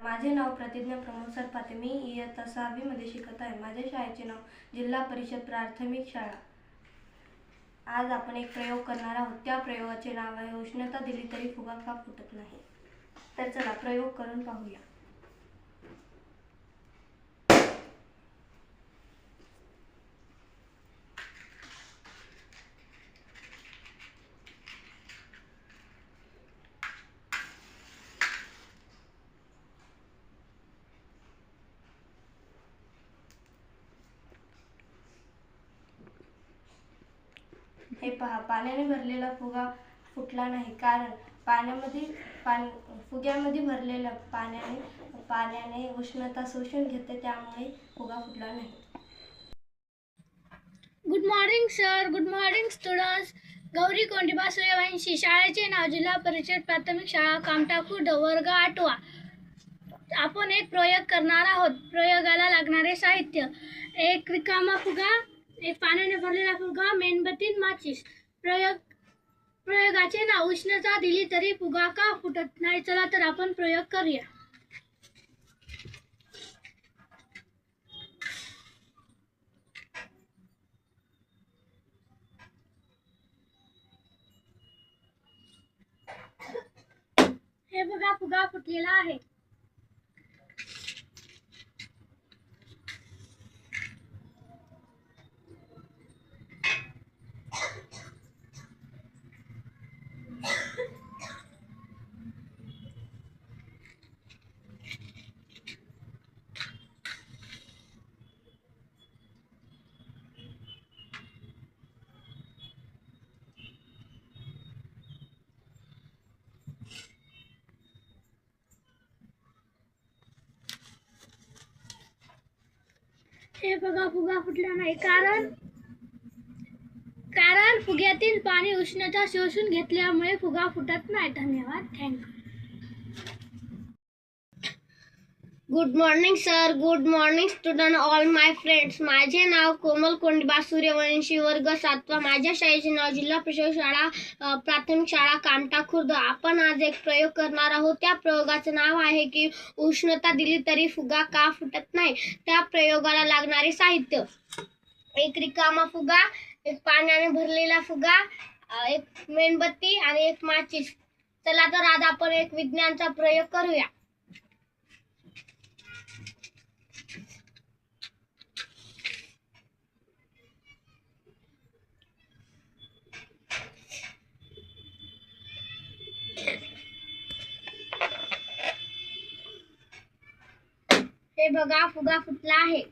माझे नाव प्रतिज्ञा प्रमोद सरपाते. मी इयत्ता 6वी मध्ये शिकत आहे. माझ्या शाळेचे नाव जिल्हा परिषद प्राथमिक शाळा. आज आपण एक प्रयोग करणार आहोत. त्या प्रयोगाचे नाव आहे उष्णता दिली तरी फुगा का फुटत नाही. तर चला प्रयोग करून पाहूया. हे पहा, पाण्याने भरलेला फुगा फुटला नाही, कारण फुग्यामध्ये भरलेल्या पाण्याने उष्णता शोषून घेते, त्यामुळे फुगा फुटला नाही. Good morning sir. Good morning students. Gauri Kondiba Suryavanshi. शाळेचे नाव जिल्हा परिषद प्राथमिक शाळा कामठा खुर्द, वर्ग 8वा. आपण एक प्रयोग करणार आहोत. प्रयोगाला लागणारे साहित्य: एक रिकामा फुगा, एक पाण्याने भरलेला फुगा, मेणबत्ती, माचीस. प्रयोगाचे नाव उष्णता दिली तरी फुगा का फुटत नाही. चला तर आपण प्रयोग करूया. हे बघा, फुगा फुटलेला आहे. हे बघा, फुगा फुटला नाही, कारण फुग्यातील पाणी उष्णता शोषून घेतल्यामुळे फुगा फुटत नाही. धन्यवाद. Thank you. Good morning sir. Good morning student all my friends. माझे नाव कोमल कोंडिबा सूर्यवंशी, वर्ग 7वा. माझ्या शाळेचे नाव जिल्हा परिषद शाळा प्राथमिक शाळा कामठा खुर्द. आपण आज एक प्रयोग करणार आहोत. त्या प्रयोगाचे नाव आहे की उष्णता दिली तरी फुगा का फुटत नाही. त्या प्रयोगाला लागणारे साहित्य: एक रिकामा फुगा, एक पाण्याने भरलेला फुगा, एक मेणबत्ती आणि एक माचीस. चला तर आज आपण एक विज्ञानचा प्रयोग करूया. हे बघा, फुगा फुटला आहे.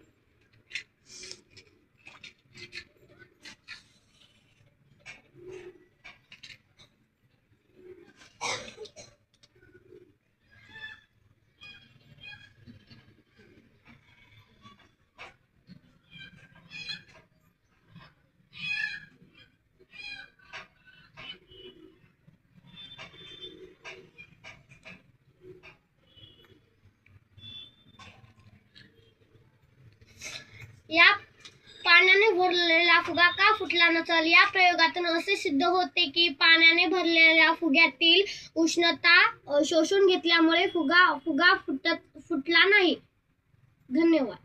या पाण्याने भरलेला फुगा का फुटला नसेल. या प्रयोगातून असे सिद्ध होते की पाण्याने भरलेल्या फुग्यातील उष्णता शोषून घेतल्यामुळे फुगा फुटला नाही. धन्यवाद.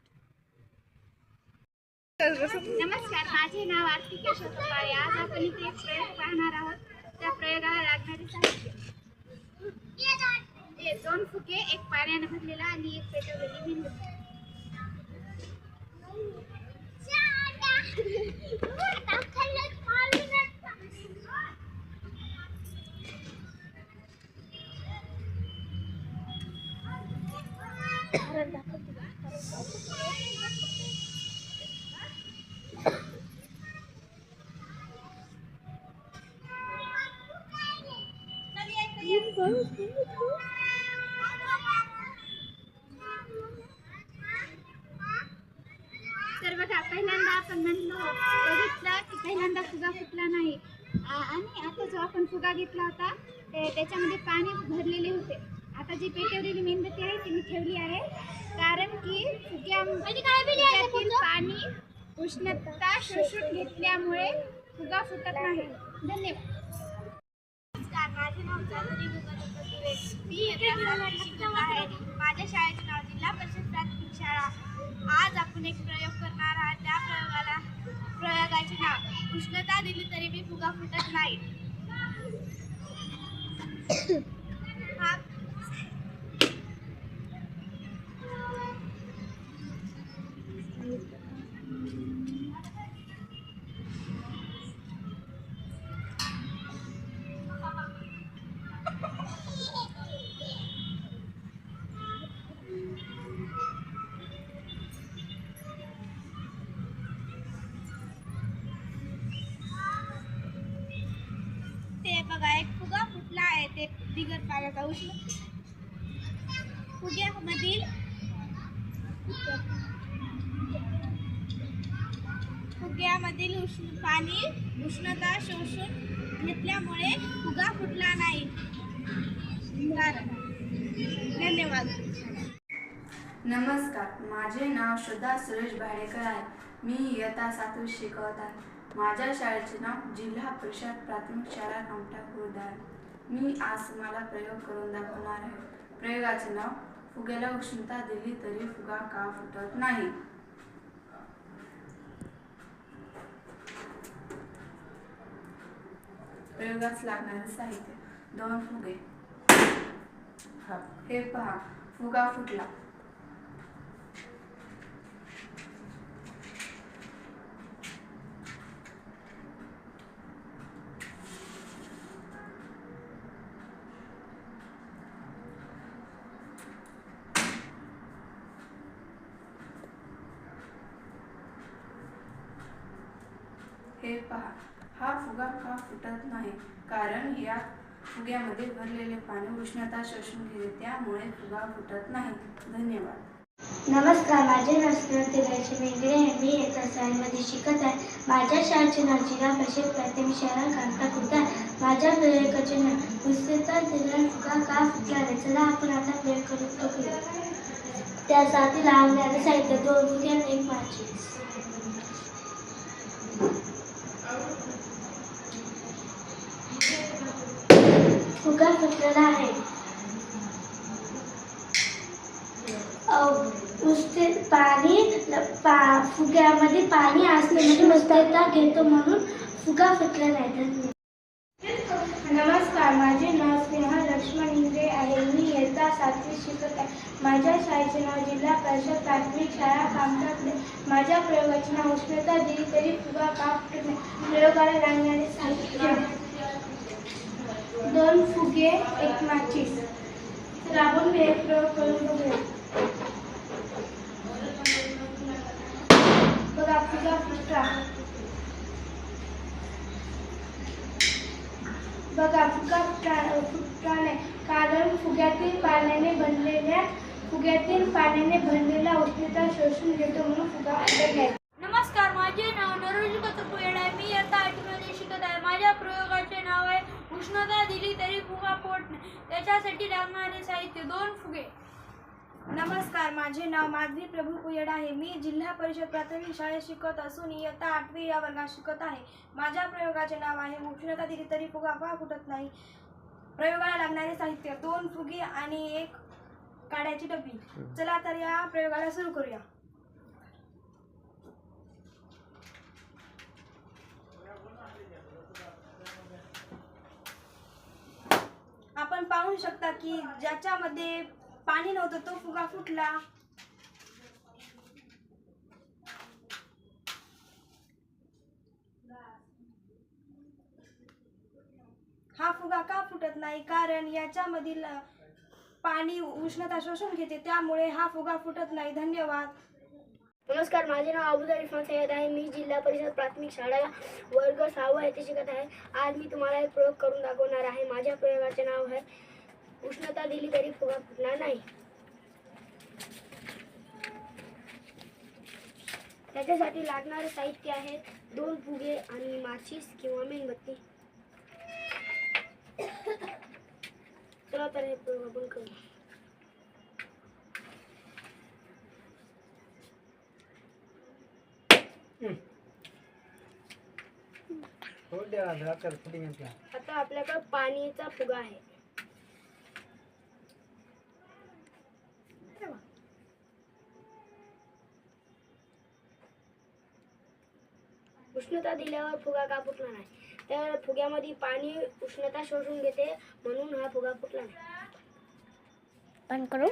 नमस्कार, माझे नाव आरती केशव कपाळे. आज आपण इथे एक प्रयोग पाहणार आहोत. त्या प्रयोगाला लागणारे साहित्य: 2 फुगे, एक पाण्याने भरलेला आणि एक पेटवलेली मेणबत्ती. तर बघा, पहिल्यांदा आपण बघितलं की पहिल्यांदा फुगा फुटला नाही, आणि आता जो आपण फुगा घेतला होता त्याच्यामध्ये पाणी भरलेले होते. आता जी पेटवलेली मेणबत्ती आहे ती मी ठेवली आहे, कारण की फुग्यातील पाणी उष्णता शोषून घेतल्यामुळे फुगा फुटत नाही. धन्यवाद. माझे नाव चांदणी मुकंद दुबे. मी इयत्ता 7वी शिकत आहे. माझ्या शाळेचे नाव जिल्हा परिषद प्राथमिक शाळा. आज आपण एक प्रयोग करणार आहोत. त्या प्रयोगाचे नाव उष्णता दिली तरी बी फुगा फुटत नाही. हा ते बघा, एक फुगा फुटला आहे. ते बिगर पाण्याचा फुग्यामधील पाणी उष्णता शोषून घेतल्यामुळे फुगा फुटला नाही. धन्यवाद. नमस्कार, माझे नाव श्रद्धा सुरेश भाडेकर आहे. मी इयत्ता 7वी शिकवत आहे. माझ्या शाळेचे नाव जिल्हा परिषद प्राथमिक शाळा कामठा खुर्द आहे. मी आज तुम्हाला प्रयोग करून दाखवणार आहे. प्रयोगाचे नाव फुग्याला उष्णता दिली तरी फुगा का फुटत नाही. प्रयोगास लागणारे साहित्य: 2 फुगे. हे पहा, फुगा फुटला. हे पहा, हा फुगा का फुटत नाही? कारण या फुग्यामध्ये भरलेले पाणी उष्णता शोषून घेते, त्यामुळे फुगा फुटत नाही. धन्यवाद. नमस्कार, माझे नाव स्मृती मेंगडे आहे. मी इयत्ता 6वी शिकत आहे. माझ्या शाळेचे नाव जिल्हा परिषद प्राथमिक शाळा कामठा खुर्द आहे. माझ्या प्रयोगाचे नाव उष्णता दिल्याने फुगा का फुटला नाही. चला आपण आता प्रयोग करून बघूया. त्यासाठी लागणारे साहित्य: 2 फुगे आणि 1 माचीस. फुगा फुटलेला आहे. फुग्यामध्ये पाणी असल्यामुळे उष्णता घेतो म्हणून फुगा फुटला नाही. नमस्कार, माझे नाव स्नेहा लक्ष्मण इंगळे आहे. मी इयत्ता 7वी शिकत आहे. माझ्या शाळेचे नाव जिल्हा परिषद प्राथमिक शाळा कामठा खुर्द. माझ्या प्रयोगाचे नाव उष्णता दिली तरी फुगा का फुटत नाही. प्रयोगाला लागणारे साहित्य: 2 फुगे, 1 माचीस. तर आपण हे प्रयोग करून बघूया. बघा, फुगा फुटला. बघा, फुगा फुटला नाही कारण फुग्यातील पाण्याने भरलेला उष्णता शोषून घेतो म्हणून फुगा फुटत नाही. नमस्कार, माझे नाव नरोजी कत्रपुयड आहे. मी इयत्ता 8वी शिकत आहे. माझ्या प्रयोगाचे नाव आहे उष्णता दिली तरी फुगा फुटत नाही. त्याच्यासाठी लागणारे साहित्य: 2 फुगे. नमस्कार, माझे नाव माधवी प्रभू पुयड आहे. मी जिल्हा परिषद प्राथमिक शाळेत शिकत असून इयत्ता 8वी या वर्गात शिकत आहे. माझ्या प्रयोगाचे नाव आहे उष्णता दिली तरी फुगा का फुटत नाही. प्रयोगाला लागणारे साहित्य: 2 फुगे आणि 1 काड्याची डबी. चला तर या प्रयोगाला सुरू करूया. आपण पाहू शकता की ज्याच्यामध्ये पाणी नव्हतं तो फुगा फुटला. हा फुगा का फुटत नाही? कारण याच्यामधील पाणी उष्णता शोषून घेते, त्यामुळे हा फुगा फुटत नाही. धन्यवाद. नमस्कार, माझे नाव अबुल इरफान सय्यद आहे. मी जिल्हा परिषद प्राथमिक शाळा वर्ग 6 येथे शिकत आहे. आज मी तुम्हाला एक प्रयोग करून दाखवणार आहे. माझ्या प्रयोगाचे नाव आहे उष्णता दिली तरी फुगा फुटणार नाही. त्याच्यासाठी लागणारे साहित्य आहे 2 फुगे आणि माचीस किंवा मेणबत्ती. चला तर हे प्रयोग आपण करू. आता आपल्याकडे पाणीचा फुगा आहे. उष्णता दिल्यावर फुगा का फुटला नाही? तर फुग्यामध्ये पाणी उष्णता शोषून घेते म्हणून हा फुगा फुटला नाही. पण करू.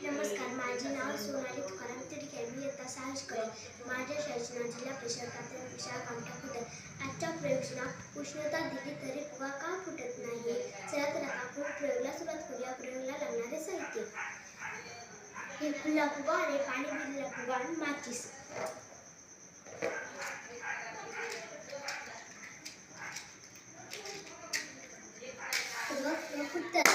नमस्कार, माझे नाव सोनाली तुकाराम तिडके. मी इयत्ता 6 शिकते. माझ्या शाळेचे नाव जिल्हा परिषद प्राथमिक शाळा कामठा खुर्द. आजच्या प्रयोगशाळेत उष्णता दिली तरी फुगा का फुटत नाही? चला तर आता आपण प्रयोगाला सुरुवात करूया. प्रयोगाला लागणारे साहित्य: हे खुला फुगा आणि पाणी भरलेला फुगा आणि माचीस. फुगा फुटतात.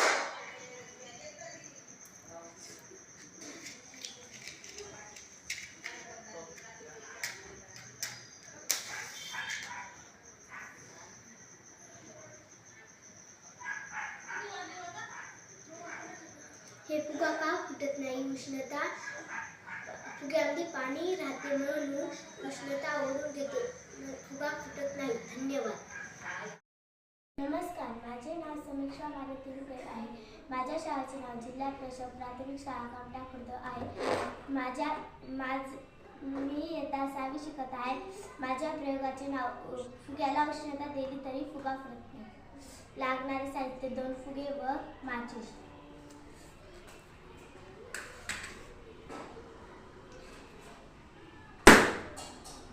हे फुगा का फुटत नाही? उष्णता फुग्यामध्ये पाणी राहते म्हणून उष्णता ओढून घेते. फुगा फुटत नाही. धन्यवाद. नमस्कार, माझे नाव समीक्षा भारती आहे. माझ्या शाळेचे नाव जिल्हा परिषद प्राथमिक शाळा कामठा खुर्द आहे. मी इयत्ता 6वी शिकत आहे. माझ्या प्रयोगाचे नाव फुग्याला उष्णता दिली तरी फुगा फुटत नाही. लागणारे साहित्य: 2 फुगे व माचीस.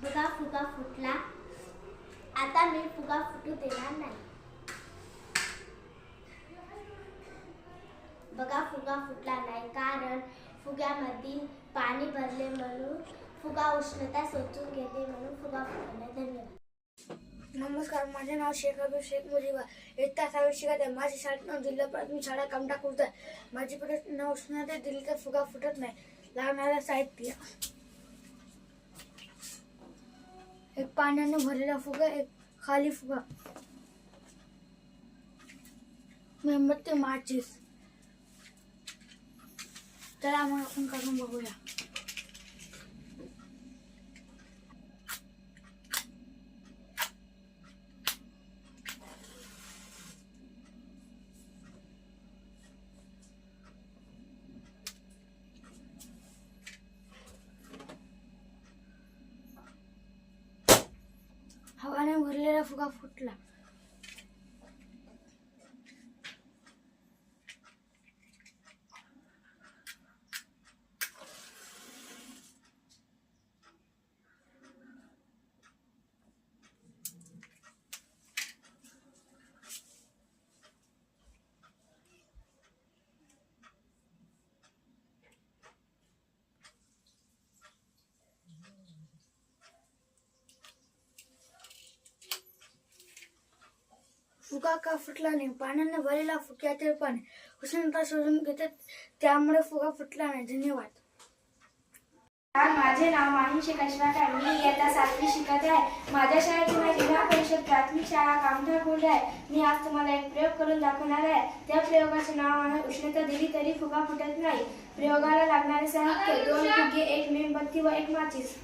बघा, फुगा फुटला. आता मी फुगा फुटू देणार नाही. बघा, फुगा फुटला नाही कारण फुग्यामध्ये पाणी भरले म्हणून फुगा उष्णता शोषून घेते म्हणून फुगा फुटला नाही. धन्यवाद. नमस्कार, माझे नाव शेख अबीर शेख मुजीब आहे. इयत्ता 6वी शिकत आहे. माझी शाळेचे नाव जिल्हा प्राथमिक शाळा कामठा खुर्द आहे. माझी प्रयोगशाळा उष्णता दिली तर फुगा फुटत नाही. लागणारे साहित्य: एक पाण्याने भरलेला फुगा, एक खाली फुगा, मेणबत्ती, माचीस. चला मग आपण करून बघूया. हवाने भरलेला फुगा फुटला. फुगा का फुटला नाही? पाण्याने भरलेला फुग्यातील पाणी उष्णता शोषून घेते त्यामुळे फुगा फुटला नाही. धन्यवाद. माझे नाव माही शेख अशफाक आहे. मी इयत्ता 7वी शिकत आहे. माझ्या शाळेचे नाव जिल्हा परिषद प्राथमिक शाळा कामठा खुर्द आहे. मी आज तुम्हाला एक प्रयोग करून दाखवणार आहे. त्या प्रयोगाचे नाव आहे उष्णता दिली तरी फुगा फुटत नाही. प्रयोगाला लागणारे साहित्य: 2 फुगे, 1 मेणबत्ती व 1 माचीस.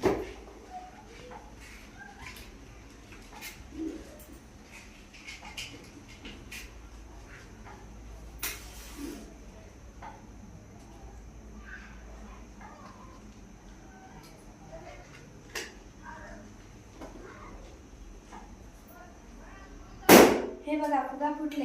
हे बघा, फुगा फुटले.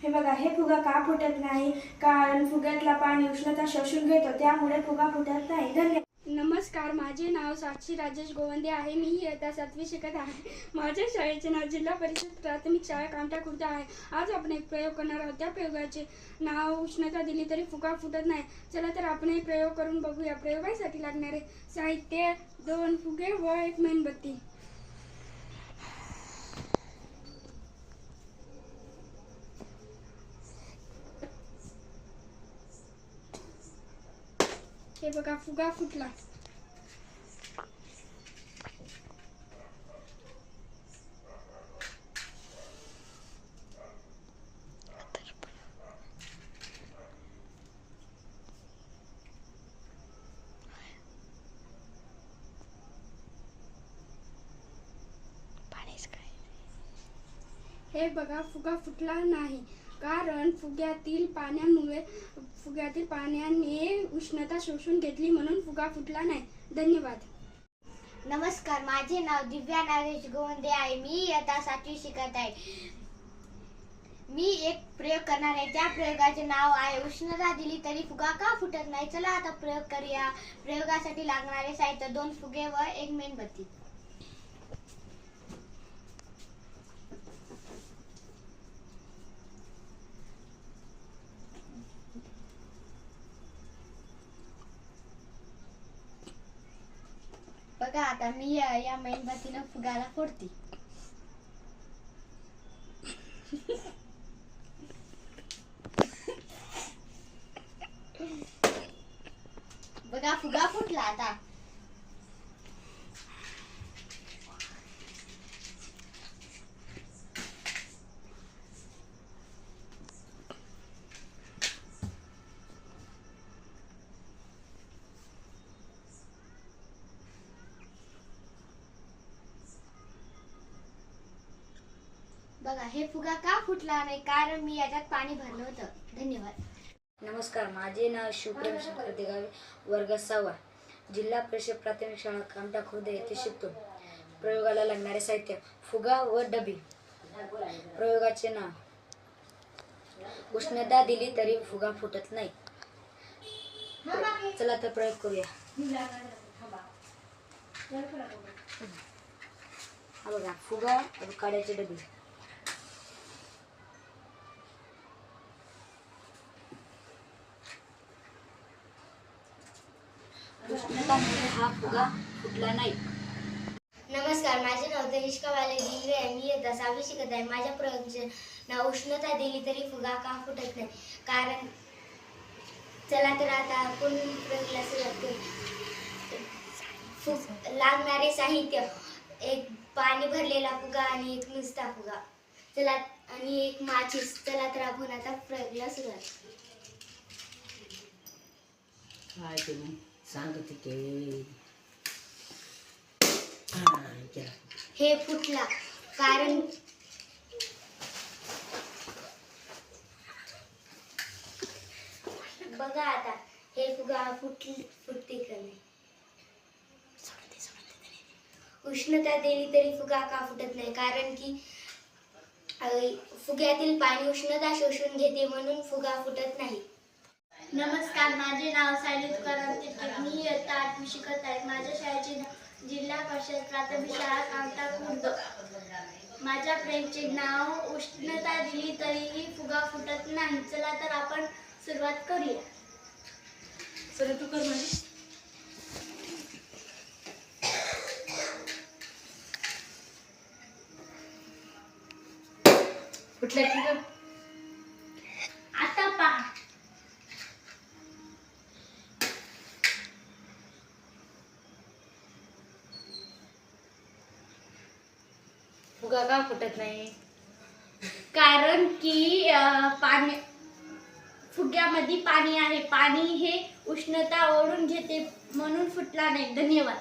हे बघा, हे फुगा का फुटत नाही? कारण फुग्यातला पाणी उष्णता शोषून घेतो त्यामुळे फुगा फुटत नाही. धन्यवाद. नमस्कार, माझे नाव साक्षी राजेश गोवंदे आहे. मी इयत्ता 7वी शिकत आहे. माझ्या शाळेचे नाव जिल्हा परिषद प्राथमिक शाळा कामठा खुर्द आहे. आज आपण एक प्रयोग करणार आहोत. त्या प्रयोगाचे नाव उष्णता दिली तरी फुगा फुटत नाही. चला तर आपण एक प्रयोग करून बघूया. प्रयोगासाठी लागणारे साहित्य: 2 फुगे व 1 मेणबत्ती. हे बघा, फुगा फुटला. हे बघा, फुगा फुटला नाही कारण फुग्यातील पाण्याने उष्णता शोषून घेतली म्हणून फुगा फुटला नाही. धन्यवाद. नमस्कार, माझे नाव दिव्या नागेश गोवंदे आहे. मी इयत्ता 7वी शिकत आहे. मी एक प्रयोग करणार आहे. त्या प्रयोगाचे नाव आहे उष्णता दिली तरी फुगा का फुटत नाही. चला आता प्रयोग करूया. प्रयोगासाठी लागणारे साहित्य 2 फुगे व 1 मेणबत्ती. बघा, आता मी या मेणबत्तीनं फुगाला फोडते. बघा, फुगा फुटला. आता बघा, हे फुगा का फुटला नाही कारण मी याच्यात पाणी भरलं होतं. धन्यवाद. नमस्कार, माझे नाव शिवप्रेम शंकर देगावे, वर्ग 6वा, जिल्हा परिषद प्राथमिक शाळा कामठा खुर्द येथे शिकतो. प्रयोगाला लागणारे साहित्य फुगा व डबी. प्रयोगाचे नाव उष्णता दिली तरी फुगा फुटत नाही. चला तर प्रयोग करूया. हा बघा, फुगा व काड्याची डबी. उष्णतामुळे हा फुगा फुटला नाही. नमस्कार, माझे नाव तनिष्का वाले दिलरे आहे. मी इयत्ता 6वी शिकत आहे. माझ्या प्रयोगाचे नाव उष्णता दिली तरी फुगा का फुटत नाही कारण. चला तर आता आपण प्रयोगाला सुरुवात करू. लागणारे साहित्य 1 पाणी भरलेला फुगा आणि 1 नुसता फुगा. चला, आणि 1 माचीस. चला तर आपण आता प्रयोगाला सुरुवात. काय तुम्ही सांगत होते? हे फुटला कारण बघा, आता हे फुगा फुटते का नाही. उष्णता दिली तरी फुगा का फुटत नाही कारण की फुग्यातील पाणी उष्णता शोषून घेते म्हणून फुगा फुटत नाही. नमस्कार, माझे नाव सायली तुकाराम तिटके. मी इयत्ता 8वी शिकत आहे. माझ्या शाळेचे नाव जिल्हा परिषद प्राथमिक शाळा कामठा खुर्द. माझ्या प्रयोगाचे नाव उष्णता दिली तरीही फुगा फुटत नाही. चला तर आपण सुरुवात करूया. तू कर म्हणजे. कुठल्या ठिकाणी आता पहा, फुगा का फुटत नाही कारण की फुग्यामध्ये पाणी आहे. पाणी हे उष्णता ओढून घेते म्हणून फुटला नाही. धन्यवाद.